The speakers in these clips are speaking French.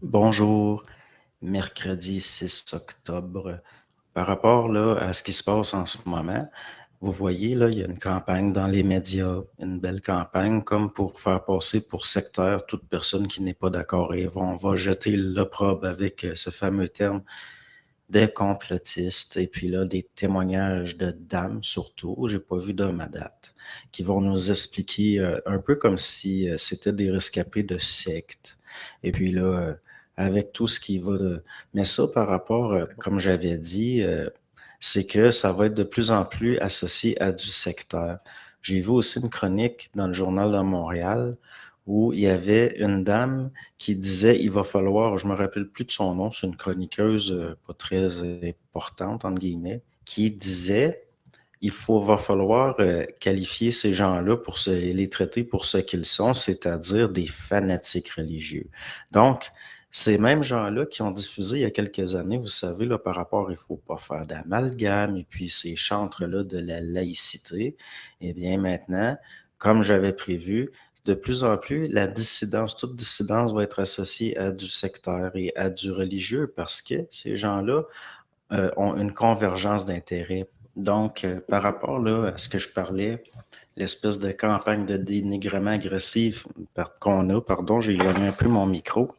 Bonjour, mercredi 6 octobre. Par rapport là, à ce qui se passe en ce moment, vous voyez, là, il y a une campagne dans les médias, une belle campagne comme pour faire passer pour sectaire toute personne qui n'est pas d'accord et on va jeter l'opprobre avec ce fameux terme des complotistes et puis là, des témoignages de dames surtout, j'ai pas vu d'hommes à date, qui vont nous expliquer un peu comme si c'était des rescapés de sectes. Et puis là, avec tout ce qui va de... Mais ça, par rapport, comme j'avais dit, c'est que ça va être de plus en plus associé à du sectaire. J'ai vu aussi une chronique dans le Journal de Montréal où il y avait une dame qui disait il va falloir, je me rappelle plus de son nom, c'est une chroniqueuse pas très importante, entre guillemets, qui disait va falloir qualifier ces gens-là les traiter pour ce qu'ils sont, c'est-à-dire des fanatiques religieux. Donc, ces mêmes gens-là qui ont diffusé il y a quelques années, vous savez, là, par rapport, il faut pas faire d'amalgame, et puis ces chantres-là de la laïcité, eh bien maintenant, comme j'avais prévu, de plus en plus, la dissidence, toute dissidence va être associée à du sectaire et à du religieux parce que ces gens-là ont une convergence d'intérêts. Donc, par rapport là, à ce que je parlais, l'espèce de campagne de dénigrement agressif qu'on a, pardon, j'ai éloigné un peu mon micro,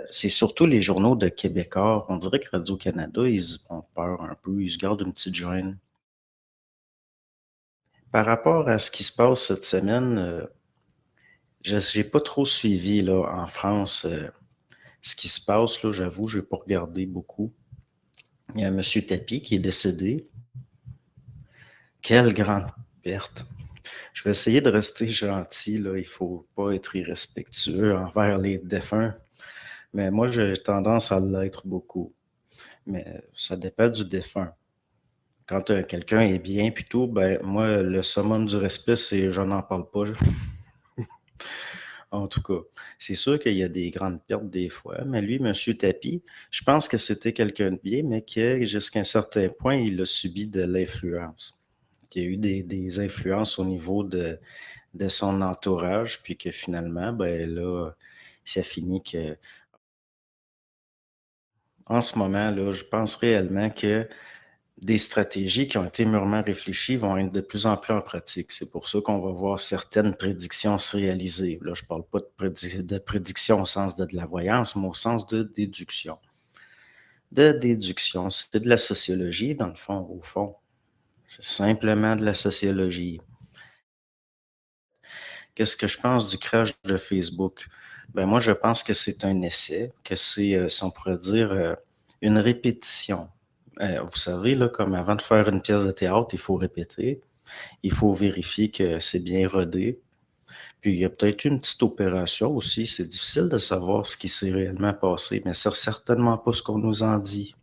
c'est surtout les journaux de Québécois. On dirait que Radio-Canada, ils ont peur un peu, ils se gardent une petite gêne. Par rapport à ce qui se passe cette semaine, je n'ai pas trop suivi là, en France ce qui se passe. Là, j'avoue, je n'ai pas regardé beaucoup. Il y a M. Tapi qui est décédé. Quelle grande perte. Je vais essayer de rester gentil, là. Il faut pas être irrespectueux envers les défunts. Mais moi, j'ai tendance à l'être beaucoup. Mais ça dépend du défunt. Quand quelqu'un est bien puis tout, ben moi, le summum du respect, c'est je n'en parle pas. En tout cas, c'est sûr qu'il y a des grandes pertes des fois, mais lui, Monsieur Tapi, je pense que c'était quelqu'un de bien, mais que jusqu'à un certain point, il a subi de l'influence. Il y a eu des influences au niveau de son entourage, puis que finalement, ben là, ça finit que, en ce moment, là, je pense réellement que des stratégies qui ont été mûrement réfléchies vont être de plus en plus en pratique. C'est pour ça qu'on va voir certaines prédictions se réaliser. Là, je parle pas de prédiction au sens de la voyance, mais au sens de déduction. De déduction, c'est de la sociologie, dans le fond, au fond. C'est simplement de la sociologie. Qu'est-ce que je pense du crash de Facebook? Ben moi, je pense que c'est un essai, que c'est, si on pourrait dire, une répétition. Vous savez, là, comme avant de faire une pièce de théâtre, il faut répéter, il faut vérifier que c'est bien rodé. Puis il y a peut-être eu une petite opération aussi. C'est difficile de savoir ce qui s'est réellement passé, mais c'est certainement pas ce qu'on nous en dit.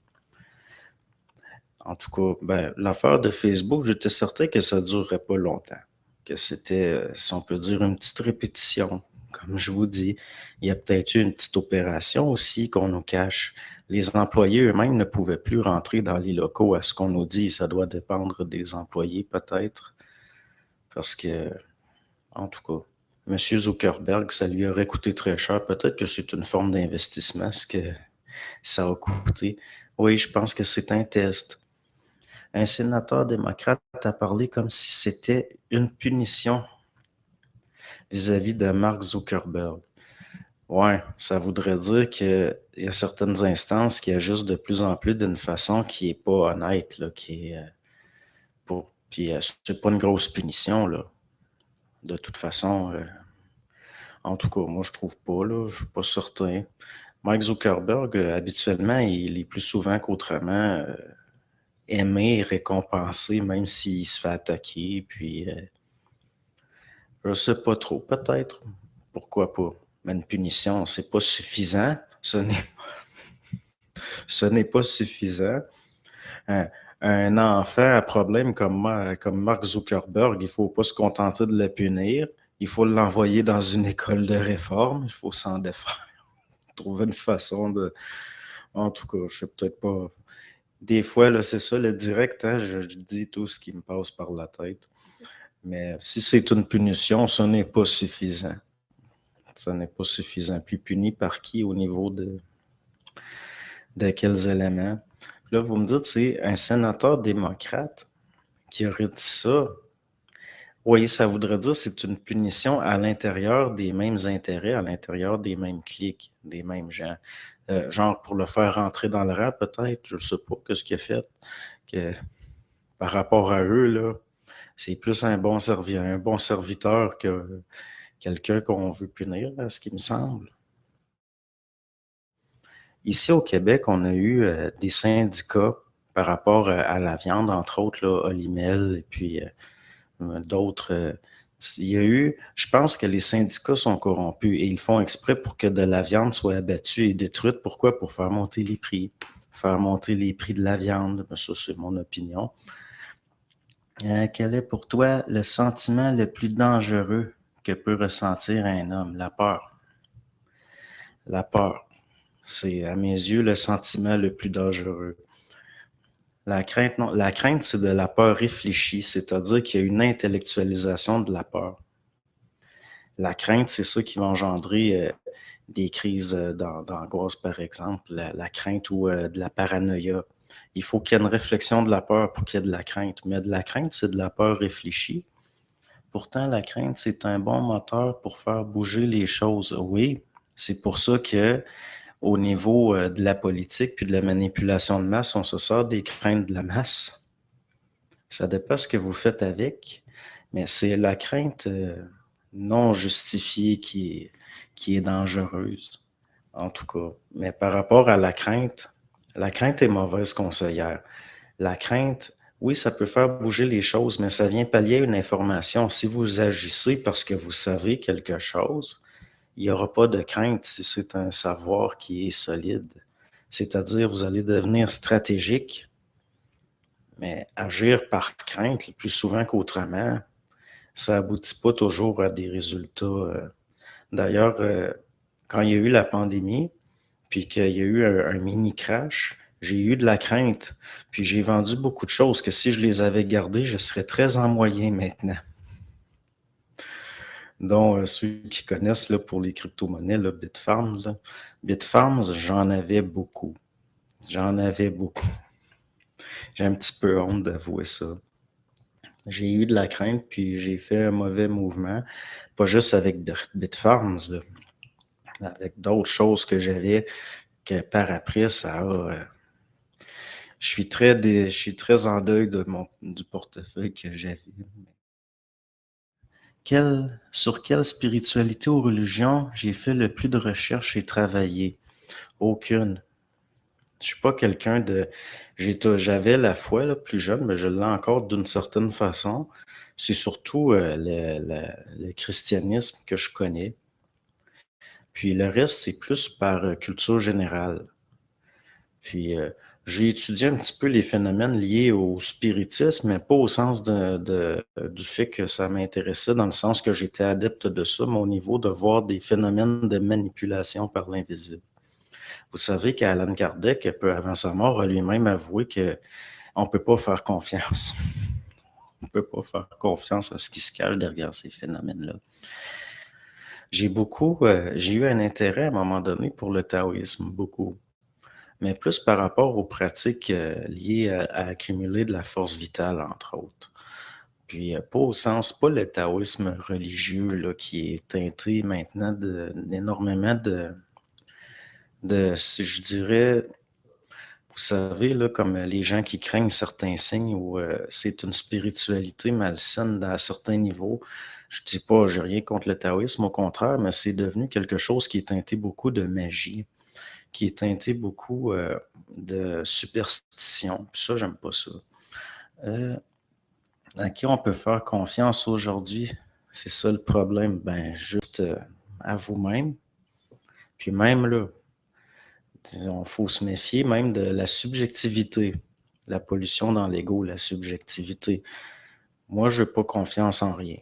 En tout cas, ben, l'affaire de Facebook, j'étais certain que ça ne durerait pas longtemps. Que c'était, si on peut dire, une petite répétition. Comme je vous dis, il y a peut-être eu une petite opération aussi qu'on nous cache. Les employés eux-mêmes ne pouvaient plus rentrer dans les locaux à ce qu'on nous dit. Ça doit dépendre des employés peut-être. Parce que, en tout cas, M. Zuckerberg, ça lui aurait coûté très cher. Peut-être que c'est une forme d'investissement, ce que ça a coûté. Oui, je pense que c'est un test. Un sénateur démocrate a parlé comme si c'était une punition vis-à-vis de Mark Zuckerberg. Ouais, ça voudrait dire qu'il y a certaines instances qui agissent de plus en plus d'une façon qui est pas honnête, là, qui est puis c'est pas une grosse punition, là. De toute façon, en tout cas, moi je trouve pas, là, je suis pas certain. Mark Zuckerberg, habituellement, il est plus souvent qu'autrement aimé, récompensé, même s'il se fait attaquer, puis je sais pas trop, peut-être. Pourquoi pas? Mais une punition, c'est pas suffisant. Ce n'est pas suffisant. Un, un enfant à problème comme Mark Zuckerberg, il faut pas se contenter de le punir. Il faut l'envoyer dans une école de réforme. Il faut s'en défaire. Trouver une façon de... En tout cas, je sais peut-être pas. Des fois, là, c'est ça, le direct, hein, je dis tout ce qui me passe par la tête. Mais si c'est une punition, ce n'est pas suffisant. Ça n'est pas suffisant. Puis puni par qui au niveau de quels éléments? Là, vous me dites, c'est un sénateur démocrate qui aurait dit ça. Oui, ça voudrait dire que c'est une punition à l'intérieur des mêmes intérêts, à l'intérieur des mêmes clics, des mêmes gens. Genre pour le faire rentrer dans le rang, peut-être, je ne sais pas ce qu'il a fait, que par rapport à eux, là, c'est plus un bon serviteur que quelqu'un qu'on veut punir, à ce qui me semble. Ici au Québec, on a eu des syndicats par rapport à la viande, entre autres, là, Olimel et puis d'autres. Il y a eu, je pense que les syndicats sont corrompus et ils font exprès pour que de la viande soit abattue et détruite. Pourquoi? Pour faire monter les prix. Faire monter les prix de la viande. Ça, c'est mon opinion. Quel est pour toi le sentiment le plus dangereux que peut ressentir un homme? La peur. La peur. C'est, à mes yeux, le sentiment le plus dangereux. La crainte, non. La crainte, c'est de la peur réfléchie, c'est-à-dire qu'il y a une intellectualisation de la peur. La crainte, c'est ça qui va engendrer des crises d'angoisse, par exemple, la crainte ou de la paranoïa. Il faut qu'il y ait une réflexion de la peur pour qu'il y ait de la crainte. Mais de la crainte, c'est de la peur réfléchie. Pourtant, la crainte, c'est un bon moteur pour faire bouger les choses. Oui, c'est pour ça que au niveau de la politique puis de la manipulation de masse, on se sort des craintes de la masse. Ça dépend ce que vous faites avec, mais c'est la crainte non justifiée qui est dangereuse, en tout cas. Mais par rapport à la crainte est mauvaise conseillère. La crainte, oui, ça peut faire bouger les choses, mais ça vient pallier une information. Si vous agissez parce que vous savez quelque chose, il n'y aura pas de crainte si c'est un savoir qui est solide. C'est-à-dire, vous allez devenir stratégique, mais agir par crainte, plus souvent qu'autrement, ça aboutit pas toujours à des résultats. D'ailleurs, quand il y a eu la pandémie, puis qu'il y a eu un mini crash, j'ai eu de la crainte, puis j'ai vendu beaucoup de choses que si je les avais gardées, je serais très en moyen maintenant. Dont ceux qui connaissent là, pour les crypto-monnaies, là, Bitfarms. Là. Bitfarms, j'en avais beaucoup. J'en avais beaucoup. J'ai un petit peu honte d'avouer ça. J'ai eu de la crainte, puis j'ai fait un mauvais mouvement. Pas juste avec Bitfarms, là, avec d'autres choses que j'avais, que par après, ça a... je suis très en deuil du portefeuille que j'avais. Sur quelle spiritualité ou religion j'ai fait le plus de recherches et travaillé? Aucune. Je suis pas quelqu'un de... J'avais la foi là, plus jeune, mais je l'ai encore d'une certaine façon. C'est surtout le christianisme que je connais. Puis le reste, c'est plus par culture générale. Puis j'ai étudié un petit peu les phénomènes liés au spiritisme, mais pas au sens du fait que ça m'intéressait, dans le sens que j'étais adepte de ça, mais au niveau de voir des phénomènes de manipulation par l'invisible. Vous savez qu'Alan Kardec, peu avant sa mort, a lui-même avoué qu'on ne peut pas faire confiance. On ne peut pas faire confiance à ce qui se cache derrière ces phénomènes-là. J'ai eu un intérêt à un moment donné pour le taoïsme, beaucoup. Mais plus par rapport aux pratiques liées à accumuler de la force vitale, entre autres. Puis pas au sens, pas le taoïsme religieux là, qui est teinté maintenant d'énormément je dirais, vous savez, là, comme les gens qui craignent certains signes où c'est une spiritualité malsaine à certains niveaux. Je dis pas, j'ai rien contre le taoïsme, au contraire, mais c'est devenu quelque chose qui est teinté beaucoup de magie, qui est teinté beaucoup de superstition. Puis ça, j'aime pas ça. À qui on peut faire confiance aujourd'hui? C'est ça le problème. Ben, juste à vous-même. Puis même là, il faut se méfier même de la subjectivité. La pollution dans l'ego, la subjectivité. Moi, je n'ai pas confiance en rien.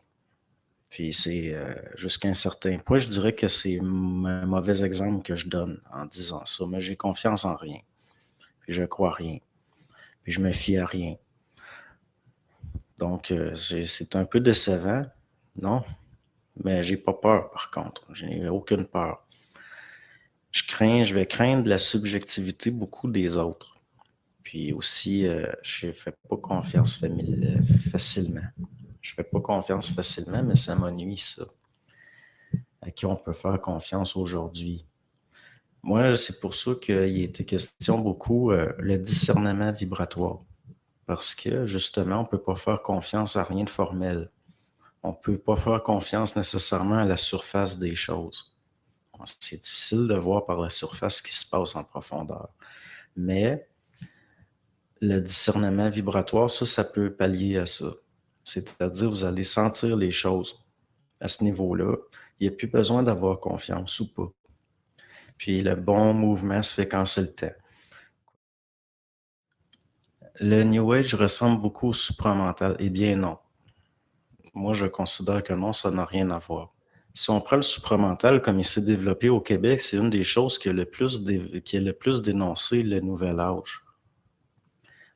Puis c'est jusqu'à un certain point, je dirais que c'est un mauvais exemple que je donne en disant ça, mais j'ai confiance en rien. Puis je crois rien. Puis je me fie à rien. Donc, c'est un peu décevant, non? Mais j'ai pas peur, par contre. J'ai aucune peur. Je vais craindre la subjectivité beaucoup des autres. Puis aussi, je fais pas confiance facilement. Je fais pas confiance facilement, mais ça m'ennuie, ça. À qui on peut faire confiance aujourd'hui. Moi, c'est pour ça qu'il était question beaucoup le discernement vibratoire. Parce que, justement, on peut pas faire confiance à rien de formel. On peut pas faire confiance nécessairement à la surface des choses. C'est difficile de voir par la surface ce qui se passe en profondeur. Mais le discernement vibratoire, ça peut pallier à ça. C'est-à-dire, vous allez sentir les choses à ce niveau-là. Il n'y a plus besoin d'avoir confiance ou pas. Puis le bon mouvement se fait quand c'est le temps. Le New Age ressemble beaucoup au supramental. Eh bien non. Moi, je considère que non, ça n'a rien à voir. Si on prend le supramental comme il s'est développé au Québec, c'est une des choses qui est le plus dénoncé le nouvel âge.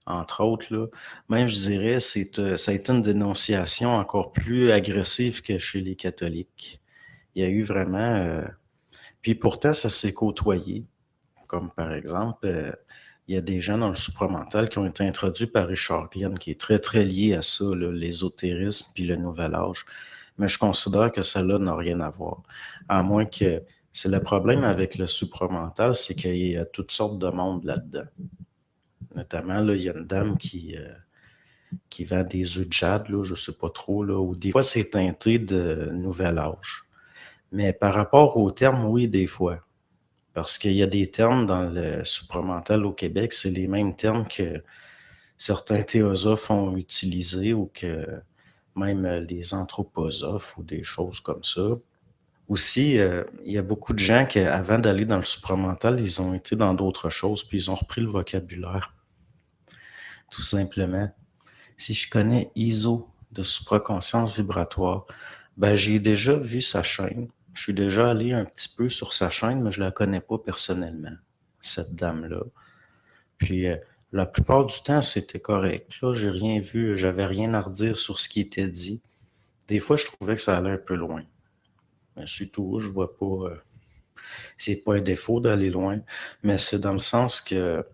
Entre autres, là, même je dirais, ça a été une dénonciation encore plus agressive que chez les catholiques. Il y a eu vraiment... puis pourtant, ça s'est côtoyé. Comme par exemple, il y a des gens dans le supramental qui ont été introduits par Richard Glenn, qui est très, très lié à ça, l'ésotérisme puis le nouvel âge. Mais je considère que cela n'a rien à voir. À moins que... C'est le problème avec le supramental, c'est qu'il y a toutes sortes de monde là-dedans. Notamment, là, il y a une dame qui vend des œufs de jade, là, je sais pas trop, là, ou des fois c'est teinté de nouvel âge. Mais par rapport aux termes, oui, des fois. Parce qu'il y a des termes dans le supramental au Québec, c'est les mêmes termes que certains théosophes ont utilisés ou que même les anthroposophes ou des choses comme ça. Aussi, il y a beaucoup de gens qui, avant d'aller dans le supramental, ils ont été dans d'autres choses, puis ils ont repris le vocabulaire, tout simplement. Si je connais ISO de supraconscience vibratoire, ben j'ai déjà vu sa chaîne. Je suis déjà allé un petit peu sur sa chaîne, mais je la connais pas personnellement, cette dame-là. Puis la plupart du temps, c'était correct. Là, j'ai rien vu, j'avais rien à redire sur ce qui était dit. Des fois, je trouvais que ça allait un peu loin. Mais c'est tout, je vois pas. C'est pas un défaut d'aller loin, mais c'est dans le sens que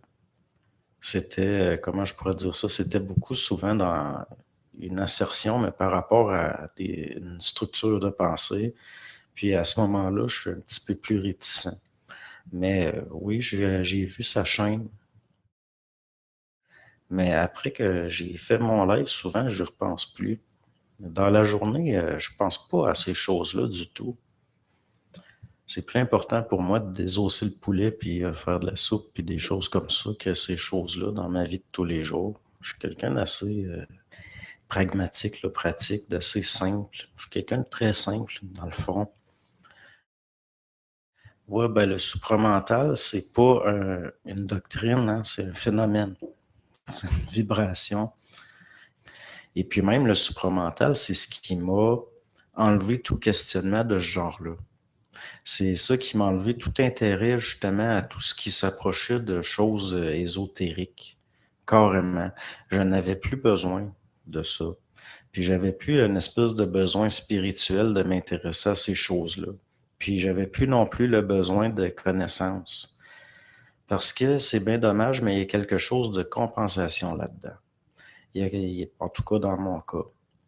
c'était, comment je pourrais dire ça, c'était beaucoup souvent dans une assertion, mais par rapport à une structure de pensée. Puis à ce moment-là, je suis un petit peu plus réticent. Mais oui, j'ai vu sa chaîne. Mais après que j'ai fait mon live, souvent, je ne repense plus. Dans la journée, je pense pas à ces choses-là du tout. C'est plus important pour moi de désosser le poulet puis faire de la soupe puis des choses comme ça que ces choses-là dans ma vie de tous les jours. Je suis quelqu'un d'assez pragmatique, là, pratique, d'assez simple. Je suis quelqu'un de très simple, dans le fond. Ouais, ben le supramental, c'est pas une doctrine, hein, c'est un phénomène, c'est une vibration. Et puis même le supramental, c'est ce qui m'a enlevé tout questionnement de ce genre-là. C'est ça qui m'a enlevé tout intérêt justement à tout ce qui s'approchait de choses ésotériques. Carrément. Je n'avais plus besoin de ça. Puis j'avais plus une espèce de besoin spirituel de m'intéresser à ces choses-là. Puis j'avais plus non plus le besoin de connaissances. Parce que c'est bien dommage, mais il y a quelque chose de compensation là-dedans. En tout cas, dans mon cas.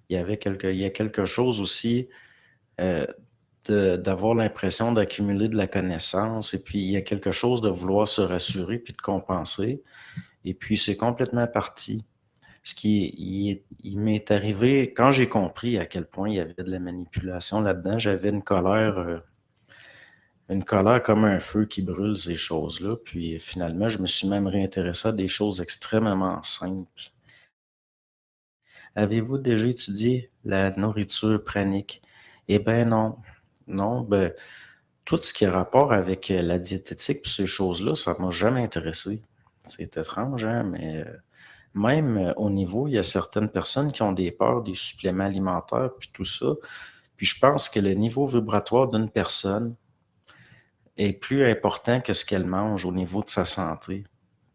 Il y a quelque chose aussi euh, d'avoir l'impression d'accumuler de la connaissance, et puis il y a quelque chose de vouloir se rassurer puis de compenser, et puis c'est complètement parti. Il m'est arrivé, quand j'ai compris à quel point il y avait de la manipulation là-dedans, j'avais une colère comme un feu qui brûle ces choses-là, puis finalement, je me suis même réintéressé à des choses extrêmement simples. Avez-vous déjà étudié la nourriture pranique? Eh ben non. Non, ben, tout ce qui a rapport avec la diététique et ces choses-là, ça m'a jamais intéressé. C'est étrange, hein, mais même au niveau, il y a certaines personnes qui ont des peurs des suppléments alimentaires puis tout ça. Puis je pense que le niveau vibratoire d'une personne est plus important que ce qu'elle mange au niveau de sa santé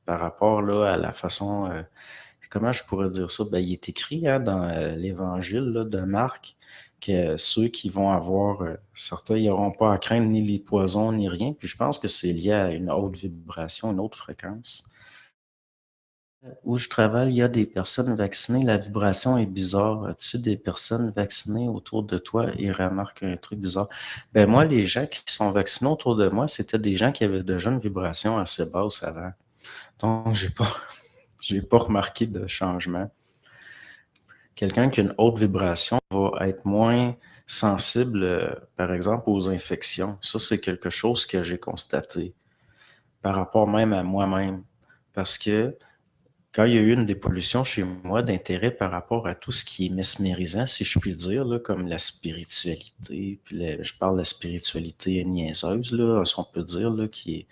par rapport là, à la façon comment je pourrais dire ça? Ben, il est écrit hein, dans l'Évangile là, de Marc que ceux qui vont avoir, certains, ils n'auront pas à craindre ni les poisons ni rien. Puis je pense que c'est lié à une haute vibration, une autre fréquence. Où je travaille, il y a des personnes vaccinées. La vibration est bizarre. As-tu des personnes vaccinées autour de toi et remarquent un truc bizarre? Ben moi, les gens qui sont vaccinés autour de moi, c'était des gens qui avaient déjà une vibration assez basse avant. Donc, j'ai pas remarqué de changement. Quelqu'un qui a une haute vibration va être moins sensible, par exemple, aux infections. Ça, c'est quelque chose que j'ai constaté par rapport même à moi-même. Parce que quand il y a eu une dépollution chez moi d'intérêt par rapport à tout ce qui est mesmérisant, si je puis dire, là, comme la spiritualité, puis je parle de la spiritualité niaiseuse, là, si on peut dire, là, qui est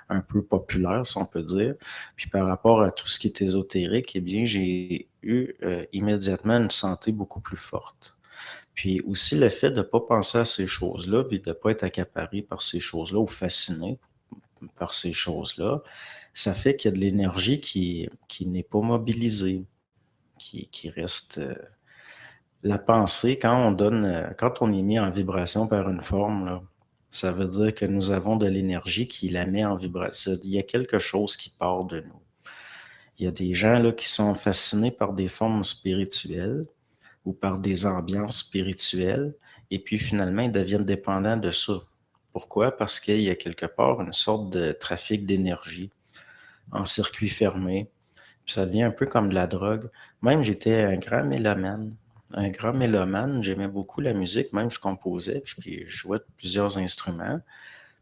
un peu populaire, si on peut dire. Puis par rapport à tout ce qui est ésotérique, eh bien, j'ai eu immédiatement une santé beaucoup plus forte. Puis aussi le fait de ne pas penser à ces choses-là, puis de ne pas être accaparé par ces choses-là ou fasciné par ces choses-là, ça fait qu'il y a de l'énergie qui n'est pas mobilisée, qui reste. La pensée, quand on donne, quand on est mis en vibration par une forme, là, ça veut dire que nous avons de l'énergie qui la met en vibration. Il y a quelque chose qui part de nous. Il y a des gens là, qui sont fascinés par des formes spirituelles ou par des ambiances spirituelles, et puis finalement, ils deviennent dépendants de ça. Pourquoi? Parce qu'il y a quelque part une sorte de trafic d'énergie en circuit fermé. Puis ça devient un peu comme de la drogue. Même j'étais un grand mélomane. Un grand mélomane, j'aimais beaucoup la musique, même je composais, puis je jouais de plusieurs instruments.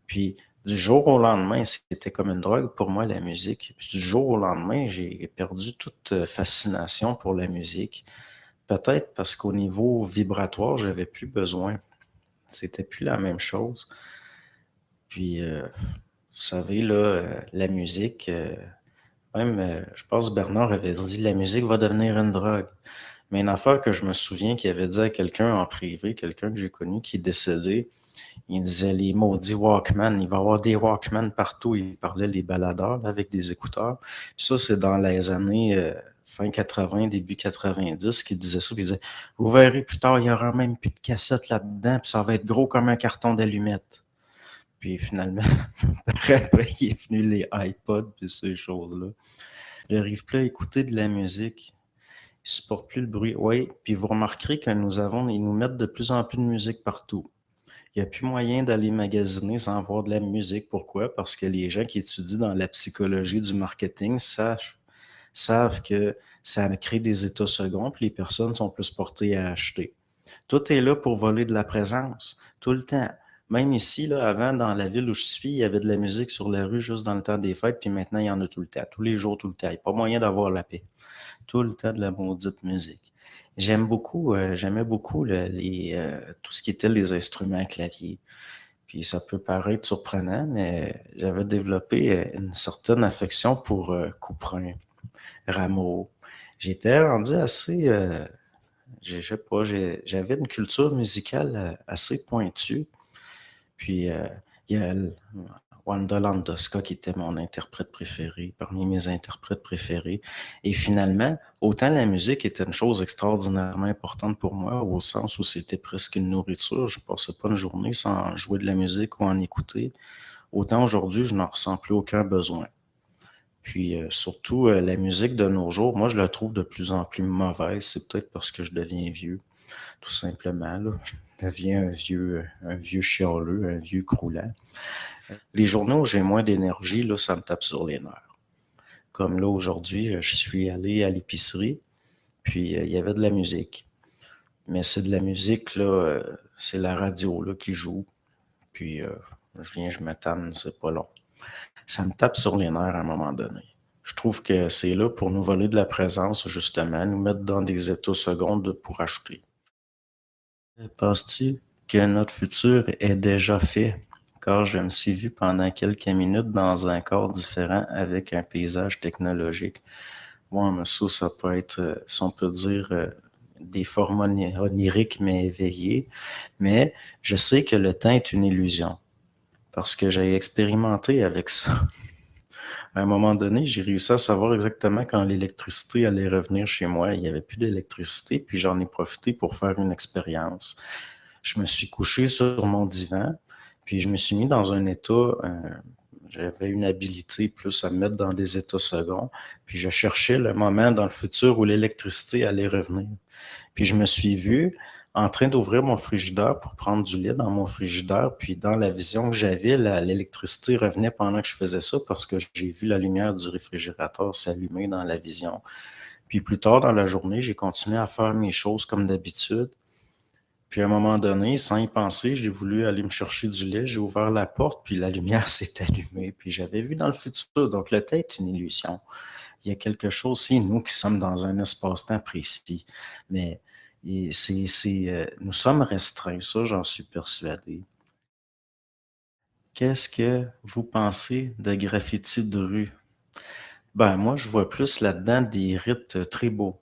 Puis du jour au lendemain, c'était comme une drogue pour moi, la musique. Puis du jour au lendemain, j'ai perdu toute fascination pour la musique. Peut-être parce qu'au niveau vibratoire, j'avais plus besoin. C'était plus la même chose. Puis, vous savez, là, la musique, même, je pense que Bernard avait dit, la musique va devenir une drogue. Mais une affaire que je me souviens qu'il avait dit à quelqu'un en privé, quelqu'un que j'ai connu qui est décédé, il disait les maudits Walkman, il va y avoir des Walkman partout. Il parlait les baladeurs là, avec des écouteurs. Puis ça, c'est dans les années fin 80, début 90 qu'il disait ça. Puis il disait, vous verrez plus tard, il y aura même plus de cassettes là-dedans, puis ça va être gros comme un carton d'allumettes. Puis finalement, après, il est venu les iPods puis ces choses-là. J'arrive plus à écouter de la musique. Ils supportent plus le bruit. Oui, puis vous remarquerez que ils nous mettent de plus en plus de musique partout. Il n'y a plus moyen d'aller magasiner sans voir de la musique. Pourquoi? Parce que les gens qui étudient dans la psychologie du marketing savent que ça crée des états seconds, puis les personnes sont plus portées à acheter. Tout est là pour voler de la présence, tout le temps. Même ici, là, avant, dans la ville où je suis, il y avait de la musique sur la rue juste dans le temps des fêtes, puis maintenant, il y en a tout le temps, tous les jours, tout le temps. Il n'y a pas moyen d'avoir la paix. Tout le temps de la maudite musique. J'aimais beaucoup tout ce qui était les instruments à clavier. Puis ça peut paraître surprenant, mais j'avais développé une certaine affection pour Couperin, Rameau. J'étais rendu assez, je sais pas, j'avais une culture musicale assez pointue. Puis il y a Wanda Landowska qui était mon interprète préféré, parmi mes interprètes préférés. Et finalement, autant la musique était une chose extraordinairement importante pour moi, au sens où c'était presque une nourriture, je passais pas une journée sans jouer de la musique ou en écouter, autant aujourd'hui, je n'en ressens plus aucun besoin. Puis surtout, la musique de nos jours, moi, je la trouve de plus en plus mauvaise. C'est peut-être parce que je deviens vieux, tout simplement. Là. Je deviens un vieux chialeux, un vieux croulant. Les journées où j'ai moins d'énergie, là, ça me tape sur les nerfs. Comme là, aujourd'hui, je suis allé à l'épicerie, puis il y avait de la musique. Mais c'est de la musique, là, c'est la radio là, qui joue. Puis je viens, je m'attends, c'est pas long. Ça me tape sur les nerfs à un moment donné. Je trouve que c'est là pour nous voler de la présence, justement, nous mettre dans des états secondes pour acheter. Penses-tu que notre futur est déjà fait? Car je me suis vu pendant quelques minutes dans un corps différent avec un paysage technologique. Moi, mais ça peut être, si on peut dire, des formes oniriques mais éveillées. Mais je sais que le temps est une illusion parce que j'ai expérimenté avec ça. À un moment donné, j'ai réussi à savoir exactement quand l'électricité allait revenir chez moi. Il y avait plus d'électricité, puis j'en ai profité pour faire une expérience. Je me suis couché sur mon divan, puis je me suis mis dans un état, j'avais une habilité plus à me mettre dans des états seconds, puis je cherchais le moment dans le futur où l'électricité allait revenir. Puis je me suis vu en train d'ouvrir mon frigidaire pour prendre du lait dans mon frigidaire, puis dans la vision que j'avais, l'électricité revenait pendant que je faisais ça parce que j'ai vu la lumière du réfrigérateur s'allumer dans la vision. Puis plus tard dans la journée, j'ai continué à faire mes choses comme d'habitude. Puis à un moment donné, sans y penser, j'ai voulu aller me chercher du lait, j'ai ouvert la porte, puis la lumière s'est allumée, puis j'avais vu dans le futur. Donc le temps est une illusion. Il y a quelque chose, c'est nous qui sommes dans un espace-temps précis, mais nous sommes restreints, ça j'en suis persuadé. Qu'est-ce que vous pensez de graffiti de rue? Ben moi, je vois plus là-dedans des rites tribaux.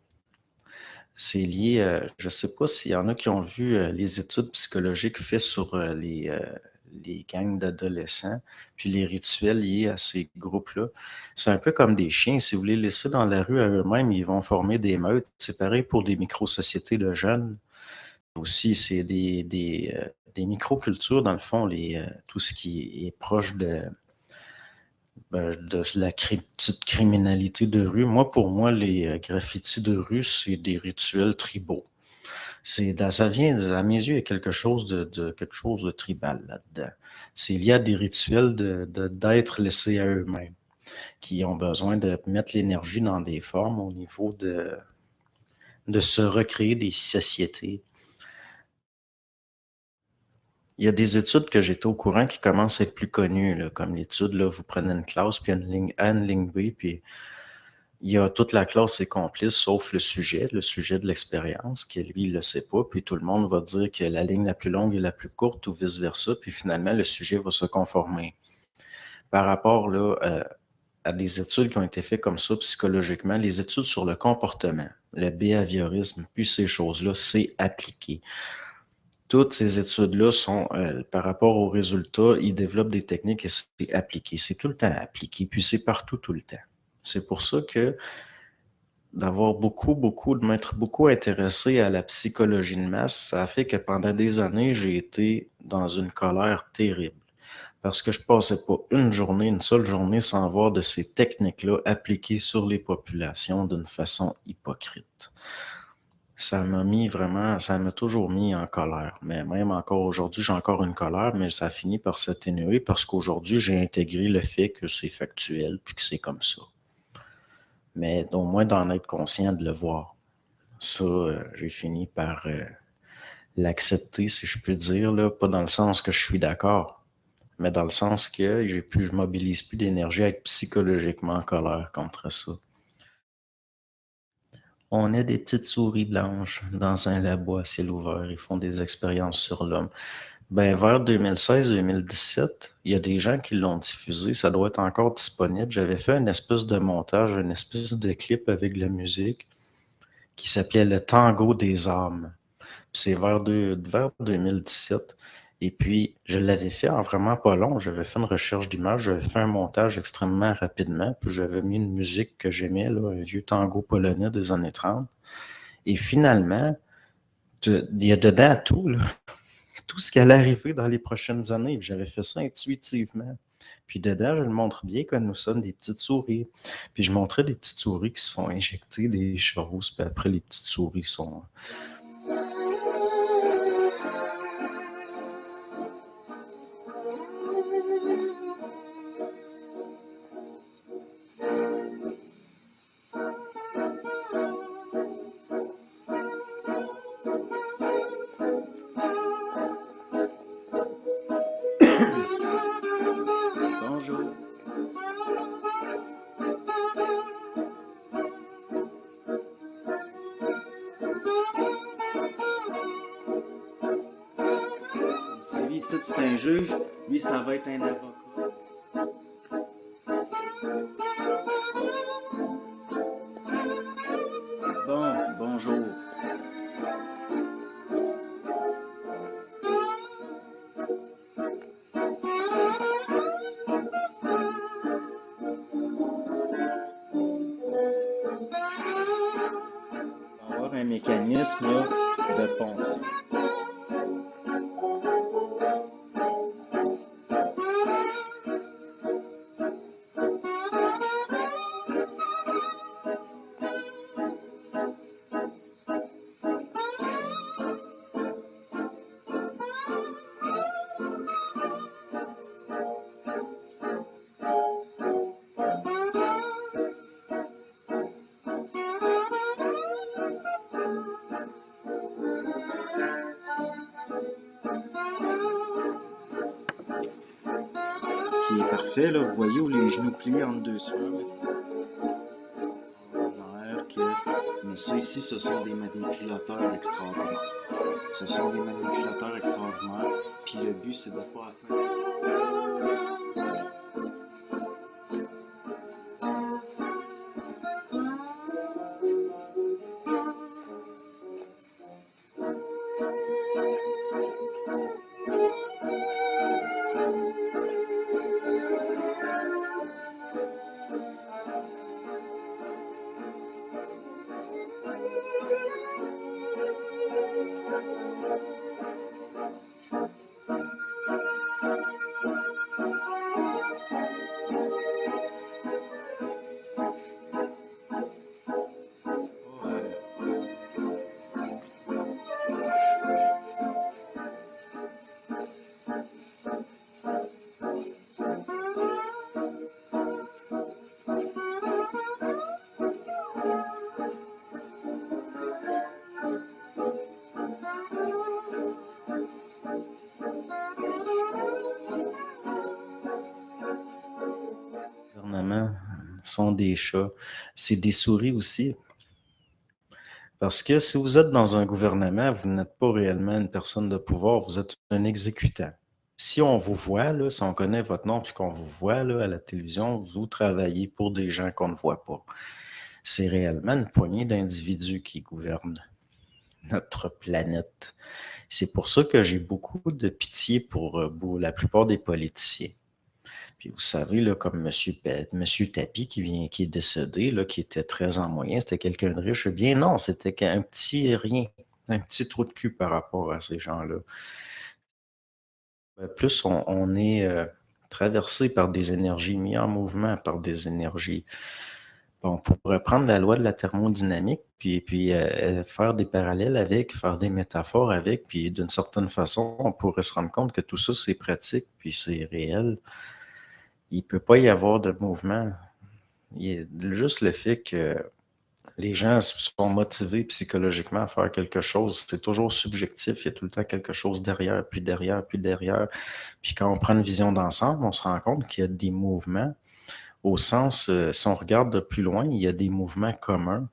C'est lié, je ne sais pas s'il y en a qui ont vu les études psychologiques faites sur les gangs d'adolescents, puis les rituels liés à ces groupes-là. C'est un peu comme des chiens. Si vous les laissez dans la rue à eux-mêmes, ils vont former des meutes. C'est pareil pour les micro-sociétés de jeunes. Aussi, c'est des micro-cultures, dans le fond, tout ce qui est proche de la petite criminalité de rue. Moi, pour moi, les graffitis de rue, c'est des rituels tribaux. Ça vient, à mes yeux, il y a quelque chose de tribal là-dedans. C'est lié à des rituels d'être laissés à eux-mêmes, qui ont besoin de mettre l'énergie dans des formes au niveau de se recréer des sociétés. Il y a des études que j'étais au courant qui commencent à être plus connues, là, comme l'étude, là, vous prenez une classe, puis il y a une ligne A, une ligne B, puis il y a toute la classe est complice, sauf le sujet de l'expérience, qui lui, il le sait pas, puis tout le monde va dire que la ligne la plus longue est la plus courte ou vice-versa, puis finalement, le sujet va se conformer. Par rapport là, à des études qui ont été faites comme ça psychologiquement, les études sur le comportement, le behaviorisme, puis ces choses-là, c'est appliqué. Toutes ces études-là sont, par rapport aux résultats, ils développent des techniques et c'est appliqué. C'est tout le temps appliqué, puis c'est partout tout le temps. C'est pour ça que de m'être beaucoup intéressé à la psychologie de masse, ça a fait que pendant des années, j'ai été dans une colère terrible. Parce que je passais pas une seule journée sans voir de ces techniques-là appliquées sur les populations d'une façon hypocrite. Ça m'a toujours mis en colère. Mais même encore aujourd'hui, j'ai encore une colère, mais ça finit par s'atténuer parce qu'aujourd'hui, j'ai intégré le fait que c'est factuel puis que c'est comme ça. Mais au moins d'en être conscient, de le voir. Ça, j'ai fini par l'accepter, si je peux dire, là, pas dans le sens que je suis d'accord, mais dans le sens que je mobilise plus d'énergie à être psychologiquement en colère contre ça. On est des petites souris blanches dans un labo à ciel ouvert. Ils font des expériences sur l'homme. Ben, vers 2016-2017, il y a des gens qui l'ont diffusé. Ça doit être encore disponible. J'avais fait une espèce de montage, une espèce de clip avec de la musique qui s'appelait Le Tango des âmes. C'est vers 2017. Et puis, je l'avais fait en vraiment pas long. J'avais fait une recherche d'images, j'avais fait un montage extrêmement rapidement, puis j'avais mis une musique que j'aimais, là, un vieux tango polonais des années 30. Et finalement, il y a dedans tout, là, tout ce qui allait arriver dans les prochaines années. Puis j'avais fait ça intuitivement. Puis dedans, je le montre bien que nous sommes des petites souris. Puis je montrais des petites souris qui se font injecter des choses, puis après, les petites souris sont bonjour. Celui ici, c'est un juge. Lui, ça va être un avocat. Bon, bonjour. mécanisme-là de ponction. Qui est parfait, là, vous voyez où les genoux pliés entre deux sphères. Mais ça ici, ce sont des manipulateurs extraordinaires. Ce sont des manipulateurs extraordinaires, puis le but, c'est de ne pas atteindre. Sont des chats. C'est des souris aussi. Parce que si vous êtes dans un gouvernement, vous n'êtes pas réellement une personne de pouvoir, vous êtes un exécutant. Si on vous voit, là, si on connaît votre nom puis qu'on vous voit là, à la télévision, vous travaillez pour des gens qu'on ne voit pas. C'est réellement une poignée d'individus qui gouvernent notre planète. C'est pour ça que j'ai beaucoup de pitié pour la plupart des politiciens. Puis vous savez, là, comme Monsieur Tapie qui est décédé, là, qui était très en moyen, c'était quelqu'un de riche. Eh bien non, c'était un petit rien, un petit trou de cul par rapport à ces gens-là. Plus on est traversé par des énergies, mis en mouvement par des énergies. Bon, on pourrait prendre la loi de la thermodynamique, puis faire des parallèles avec, faire des métaphores avec, puis d'une certaine façon, on pourrait se rendre compte que tout ça, c'est pratique, puis c'est réel. Il ne peut pas y avoir de mouvement. Juste le fait que les gens sont motivés psychologiquement à faire quelque chose, c'est toujours subjectif. Il y a tout le temps quelque chose derrière, puis derrière, puis derrière. Puis quand on prend une vision d'ensemble, on se rend compte qu'il y a des mouvements. Au sens, si on regarde de plus loin, il y a des mouvements communs.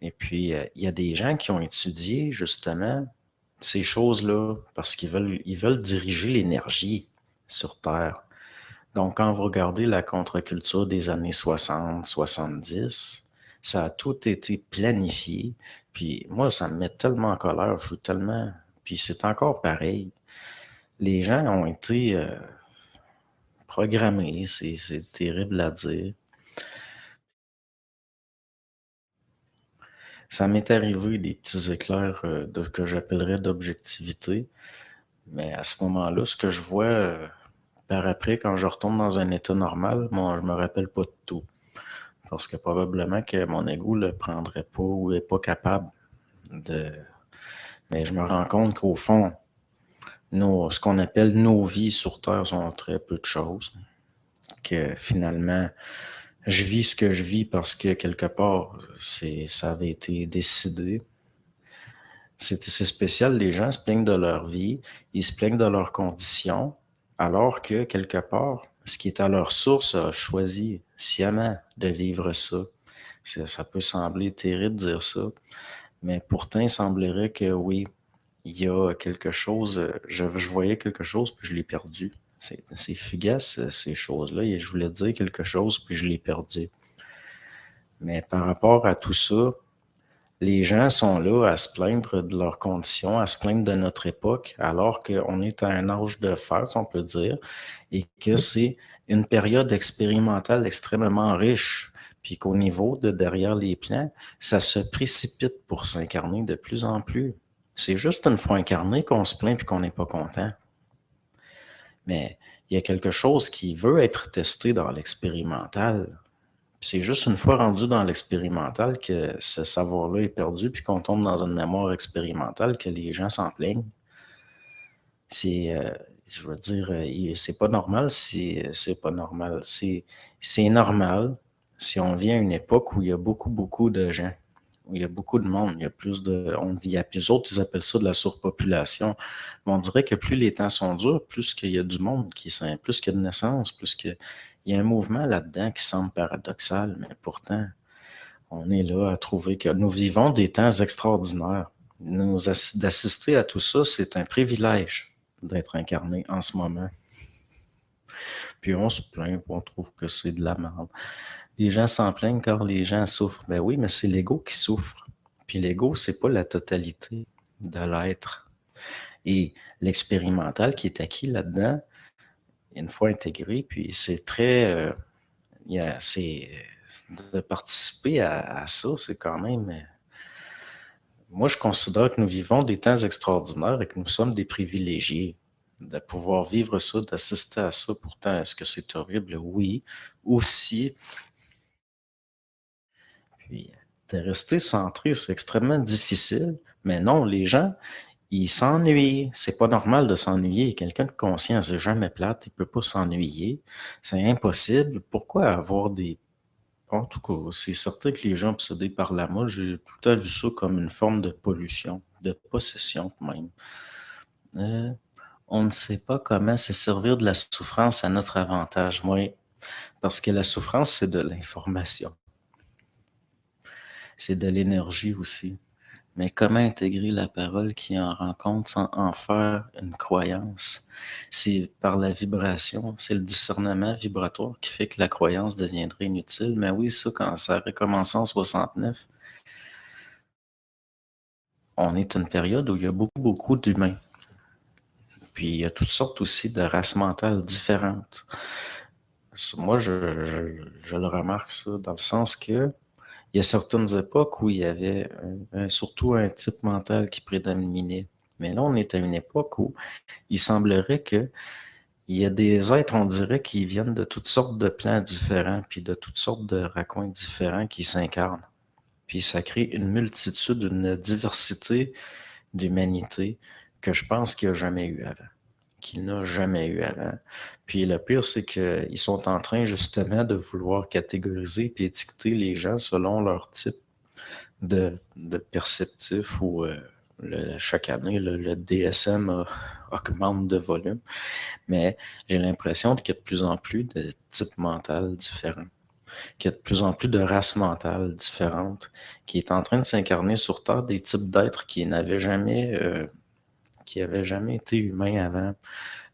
Et puis, il y a des gens qui ont étudié justement ces choses-là parce qu'ils veulent diriger l'énergie sur Terre. Donc, quand vous regardez la contre-culture des années 60, 70, ça a tout été planifié. Puis moi, ça me met tellement en colère, je suis tellement... Puis c'est encore pareil. Les gens ont été programmés, c'est terrible à dire. Ça m'est arrivé des petits éclairs que j'appellerais d'objectivité. Mais à ce moment-là, ce que je vois par après, quand je retourne dans un état normal, moi, je me rappelle pas de tout. Parce que probablement que mon ego le prendrait pas ou est pas capable de... Mais je me rends compte qu'au fond, ce qu'on appelle nos vies sur Terre sont très peu de choses. Que finalement, je vis ce que je vis parce que quelque part, ça avait été décidé. C'est spécial, les gens se plaignent de leur vie, ils se plaignent de leurs conditions, alors que quelque part, ce qui est à leur source a choisi sciemment de vivre ça. Ça peut sembler terrible de dire ça, mais pourtant, il semblerait que oui, il y a quelque chose, je voyais quelque chose, puis je l'ai perdu. C'est fugace, ces choses-là, et je voulais dire quelque chose, puis je l'ai perdu. Mais par rapport à tout ça, les gens sont là à se plaindre de leurs conditions, à se plaindre de notre époque, alors qu'on est à un âge de fer, si on peut dire, et que c'est une période expérimentale extrêmement riche. puis qu'au niveau de derrière les plans, ça se précipite pour s'incarner de plus en plus. C'est juste une fois incarné qu'on se plaint puis qu'on n'est pas content. Mais il y a quelque chose qui veut être testé dans l'expérimental. C'est juste une fois rendu dans l'expérimental que ce savoir-là est perdu puis qu'on tombe dans une mémoire expérimentale que les gens s'en plaignent. C'est, je veux dire, c'est pas normal, c'est pas normal. C'est normal si on vient à une époque où il y a beaucoup de gens, où il y a beaucoup de monde, il y a plus de, il y a plus autres, ils appellent ça de la surpopulation. Mais on dirait que plus les temps sont durs, plus qu'il y a du monde plus qu'il y a de naissances, il y a un mouvement là-dedans qui semble paradoxal, mais pourtant, on est là à trouver que nous vivons des temps extraordinaires. D'assister à tout ça, c'est un privilège d'être incarné en ce moment. Puis on se plaint, puis on trouve que c'est de la merde. Les gens s'en plaignent car les gens souffrent. Ben oui, mais c'est l'ego qui souffre. Puis l'ego, c'est pas la totalité de l'être. Et l'expérimental qui est acquis là-dedans, une fois intégré, puis c'est très... c'est de participer à ça, c'est quand même... Moi, je considère que nous vivons des temps extraordinaires et que nous sommes des privilégiés de pouvoir vivre ça, d'assister à ça. Pourtant, est-ce que c'est horrible? Oui. Aussi, puis de rester centré, c'est extrêmement difficile. Mais non, les gens, ils s'ennuient. C'est pas normal de s'ennuyer. Quelqu'un de conscient, c'est jamais plate, il peut pas s'ennuyer. C'est impossible. Pourquoi avoir des... En tout cas, c'est certain que les gens obsédés par la mode, j'ai tout le temps vu ça comme une forme de pollution, de possession même. Euh, on ne sait pas comment se servir de la souffrance à notre avantage, oui, parce que la souffrance, c'est de l'information, c'est de l'énergie aussi. Mais comment intégrer la parole qui en rencontre sans en faire une croyance? C'est par la vibration, c'est le discernement vibratoire qui fait que la croyance deviendrait inutile. Mais oui, ça, quand ça a recommencé en 69, on est une période où il y a beaucoup d'humains. Puis il y a toutes sortes aussi de races mentales différentes. Moi, je le remarque ça dans le sens que il y a certaines époques où il y avait surtout un type mental qui prédominait. Mais là, on est à une époque où il semblerait que il y a des êtres, on dirait, qui viennent de toutes sortes de plans différents, puis de toutes sortes de raccoins différents qui s'incarnent. Puis ça crée une multitude, une diversité d'humanité que je pense qu'il n'y a jamais eu avant. Qu'il n'a jamais eu avant. Puis le pire, c'est qu'ils sont en train justement de vouloir catégoriser puis étiqueter les gens selon leur type de perceptif ou chaque année, le DSM augmente de volume. Mais j'ai l'impression qu'il y a de plus en plus de types mentaux différents, qu'il y a de plus en plus de races mentales différentes, qui est en train de s'incarner sur Terre des types d'êtres qui avaient jamais été humains avant,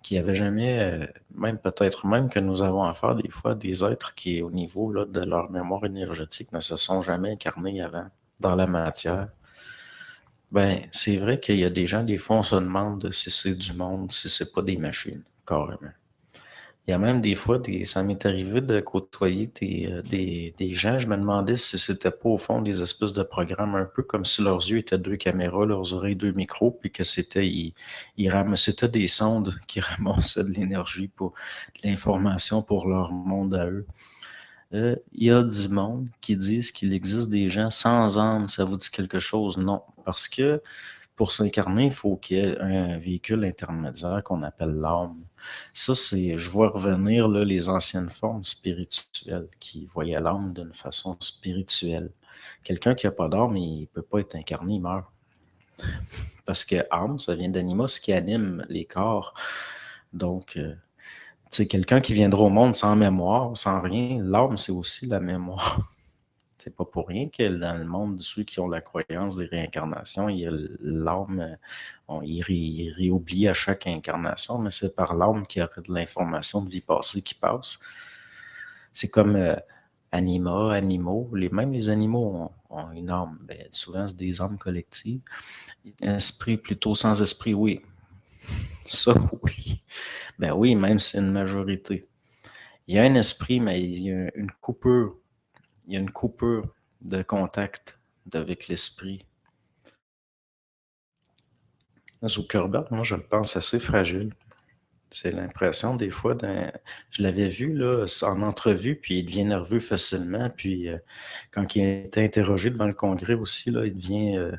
qui avaient jamais, même peut-être même que nous avons affaire des fois à des êtres qui, au niveau là, de leur mémoire énergétique, ne se sont jamais incarnés avant dans la matière. Ben, c'est vrai qu'il y a des gens, des fois, on se demande si c'est du monde, si c'est pas des machines, carrément. Il y a même des fois, ça m'est arrivé de côtoyer des gens, je me demandais si c'était pas au fond des espèces de programmes, un peu comme si leurs yeux étaient deux caméras, leurs oreilles deux micros, puis que c'était des sondes qui ramassaient de l'énergie pour de l'information pour leur monde à eux. Il y a du monde qui disent qu'il existe des gens sans âme. Ça vous dit quelque chose? Non. Parce que pour s'incarner, il faut qu'il y ait un véhicule intermédiaire qu'on appelle l'âme. Ça, je vois revenir là, les anciennes formes spirituelles qui voyaient l'âme d'une façon spirituelle. Quelqu'un qui n'a pas d'âme, il ne peut pas être incarné, il meurt. Parce que âme, ça vient d'animos qui anime les corps. Donc, tu sais, quelqu'un qui viendra au monde sans mémoire, sans rien, l'âme, c'est aussi la mémoire. C'est pas pour rien que dans le monde de ceux qui ont la croyance des réincarnations, il y a l'âme, il réoublie à chaque incarnation, mais c'est par l'âme qu'il y aurait de l'information de vie passée qui passe. C'est comme animaux, même les animaux ont une âme. Ben, souvent, c'est des âmes collectives. Esprit plutôt sans esprit, oui. Ça, oui. Ben oui, même si c'est une majorité. Il y a un esprit, mais il y a une coupure. il y a une coupure de contact avec l'esprit. Zuckerberg, moi, je le pense assez fragile. J'ai l'impression des fois, je l'avais vu là, en entrevue, puis il devient nerveux facilement. Puis quand il est interrogé devant le Congrès aussi, là, il devient,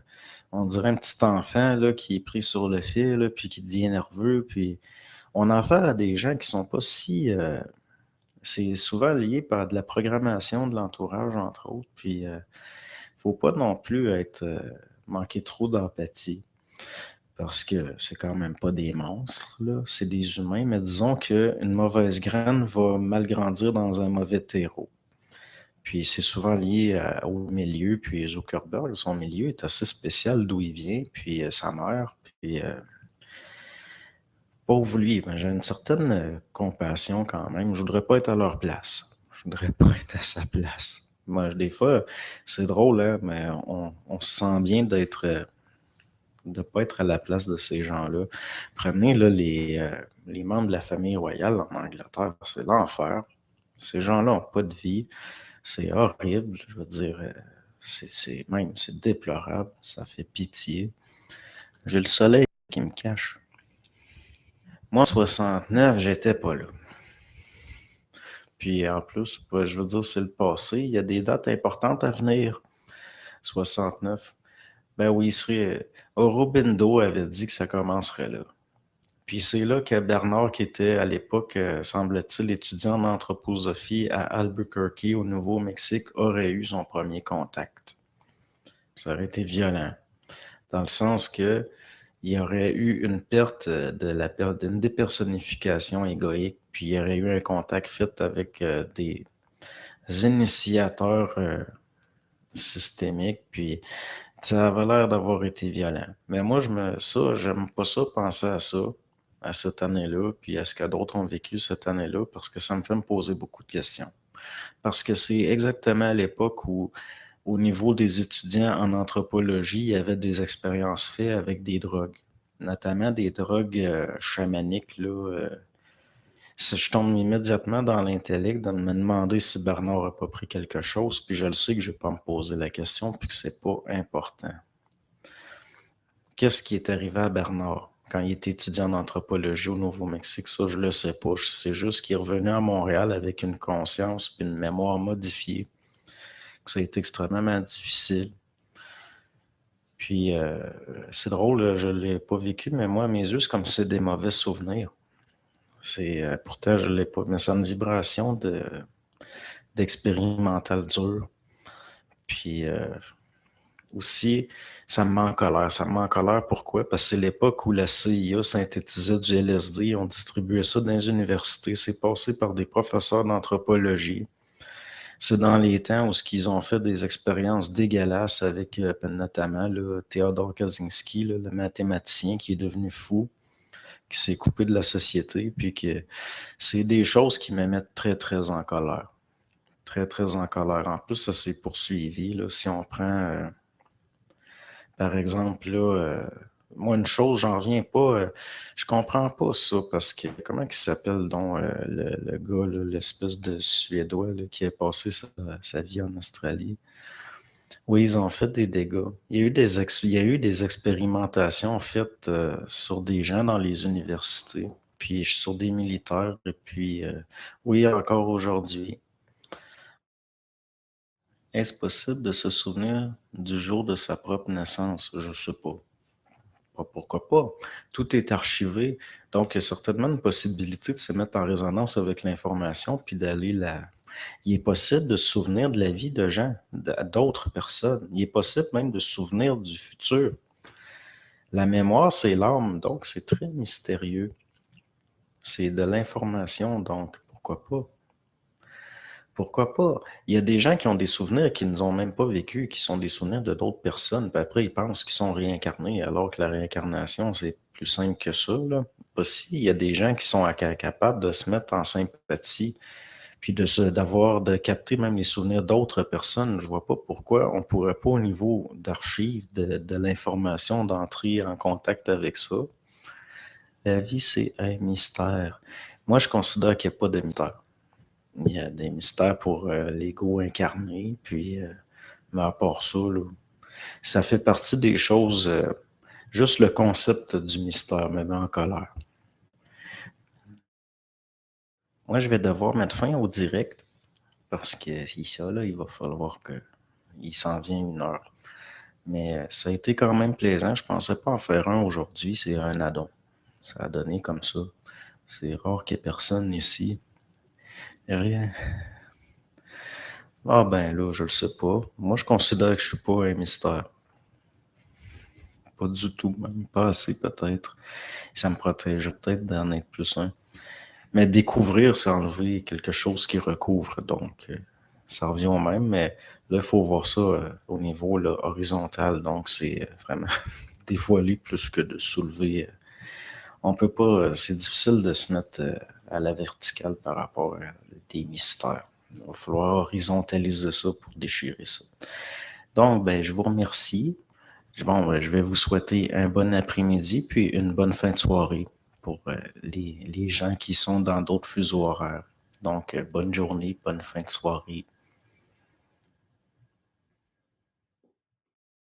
on dirait un petit enfant là, qui est pris sur le fil, là, puis qui devient nerveux. Puis on a affaire à des gens qui sont pas si... c'est souvent lié par de la programmation de l'entourage, entre autres. Puis faut pas non plus être manquer trop d'empathie. Parce que c'est quand même pas des monstres, là, c'est des humains, mais disons qu'une mauvaise graine va mal grandir dans un mauvais terreau. Puis c'est souvent lié au milieu, puis Zuckerberg, son milieu est assez spécial d'où il vient, puis sa mère, puis pauvre lui, ben, j'ai une certaine compassion quand même. Je voudrais pas être à leur place. Je voudrais pas être à sa place. Moi, des fois, c'est drôle, hein, mais on se sent bien d'être de ne pas être à la place de ces gens-là. Prenez là, les membres de la famille royale en Angleterre, c'est l'enfer. Ces gens-là n'ont pas de vie. C'est horrible, je veux dire. C'est déplorable. Ça fait pitié. J'ai le soleil qui me cache. Moi, en 69, j'étais pas là. Puis en plus, je veux dire, c'est le passé. Il y a des dates importantes à venir. 69. Ben oui, il serait. Aurobindo avait dit que ça commencerait là. Puis c'est là que Bernard, qui était à l'époque, semble-t-il, étudiant en anthroposophie à Albuquerque, au Nouveau-Mexique, aurait eu son premier contact. Ça aurait été violent, dans le sens que il y aurait eu une perte d'une dépersonnification égoïque, puis il y aurait eu un contact fait avec des initiateurs systémiques, puis ça avait l'air d'avoir été violent. Mais moi, j'aime pas ça, penser à ça, à cette année-là, puis à ce que d'autres ont vécu cette année-là, parce que ça me fait me poser beaucoup de questions. Parce que c'est exactement à l'époque où, au niveau des étudiants en anthropologie, il y avait des expériences faites avec des drogues, notamment des drogues chamaniques, là. Si je tombe immédiatement dans l'intellect de me demander si Bernard a pas pris quelque chose, puis je le sais que je vais pas me poser la question, puis que c'est pas important. Qu'est-ce qui est arrivé à Bernard quand il était étudiant en anthropologie au Nouveau-Mexique? Ça, je le sais pas. C'est juste qu'il est revenu à Montréal avec une conscience puis une mémoire modifiée, que ça a été extrêmement difficile. Puis, c'est drôle, je l'ai pas vécu, mais moi, à mes yeux, c'est comme si c'est des mauvais souvenirs. Pourtant, je l'ai pas, mais c'est une vibration d'expérimental dur. Puis, aussi, ça me met en colère. Ça me met en colère pourquoi? Parce que c'est l'époque où la CIA synthétisait du LSD, on distribuait ça dans les universités, c'est passé par des professeurs d'anthropologie. C'est dans les temps où ils ont fait des expériences dégueulasses avec notamment là, Théodore Kaczynski, là, le mathématicien qui est devenu fou, qui s'est coupé de la société, puis que c'est des choses qui me mettent très, très en colère. Très, très en colère. En plus, ça s'est poursuivi. Là, si on prend par exemple, là, moi, une chose, j'en reviens pas, je comprends pas ça, parce que, comment il s'appelle donc le gars, là, l'espèce de Suédois là, qui a passé sa vie en Australie? Oui, ils ont fait des dégâts. Il y a eu des expérimentations faites sur des gens dans les universités, puis sur des militaires, et puis oui, encore aujourd'hui. Est-ce possible de se souvenir du jour de sa propre naissance? Je sais pas. Pourquoi pas? Tout est archivé. Donc, il y a certainement une possibilité de se mettre en résonance avec l'information puis d'aller là. Il est possible de se souvenir de la vie de gens, d'autres personnes. Il est possible même de se souvenir du futur. La mémoire, c'est l'âme, donc c'est très mystérieux. C'est de l'information, donc pourquoi pas? Pourquoi pas? Il y a des gens qui ont des souvenirs qui ne ont même pas vécu, qui sont des souvenirs de d'autres personnes, puis après ils pensent qu'ils sont réincarnés, alors que la réincarnation, c'est plus simple que ça, là. Aussi, il y a des gens qui sont capables de se mettre en sympathie, puis de capter même les souvenirs d'autres personnes. Je vois pas pourquoi on pourrait pas, au niveau d'archives, de l'information, d'entrer en contact avec ça. La vie, c'est un mystère. Moi, je considère qu'il n'y a pas de mystère. Il y a des mystères pour l'ego incarné, puis, mais à part ça, là, ça fait partie des choses, juste le concept du mystère me met en colère. Moi, je vais devoir mettre fin au direct parce que c'est ça, là, il va falloir que il s'en vient une heure. Mais ça a été quand même plaisant. Je pensais pas en faire un aujourd'hui. C'est un addon. Ça a donné comme ça. C'est rare qu'il y ait personne ici. Y a rien. Ah ben là, je le sais pas. Moi, je considère que je suis pas un mystère. Pas du tout, même pas assez peut-être. Ça me protégerait peut-être d'en être plus un. Mais découvrir, c'est enlever quelque chose qui recouvre. Donc, ça revient au même, mais là, il faut voir ça au niveau là, horizontal. Donc, c'est vraiment dévoiler plus que de soulever. On peut pas, c'est difficile de se mettre à la verticale par rapport à des mystères. Il va falloir horizontaliser ça pour déchirer ça. Donc, ben, je vous remercie. Bon, ben, je vais vous souhaiter un bon après-midi puis une bonne fin de soirée pour les gens qui sont dans d'autres fuseaux horaires. Donc, bonne journée, bonne fin de soirée.